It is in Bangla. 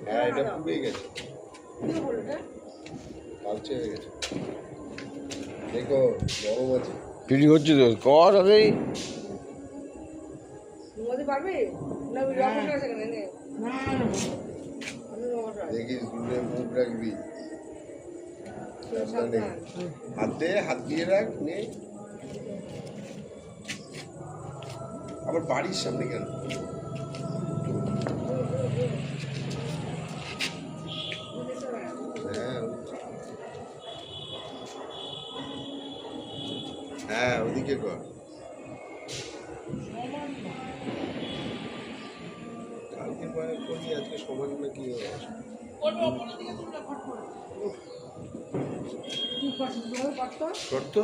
হ্যাঁ এটা পুড়ে গেছে, কালচে হয়ে গেছে। দেখো গরম আছে, পিটি হচ্ছে তো কর আরে দেখিস দূরে মুখ রাখবি, হাত দিয়ে রাখ নে। আবার বাড়ির সামনে কেন? হ্যাঁ ওদিকে কর। কালকে পরে করি, আজকে সমান না কি করতো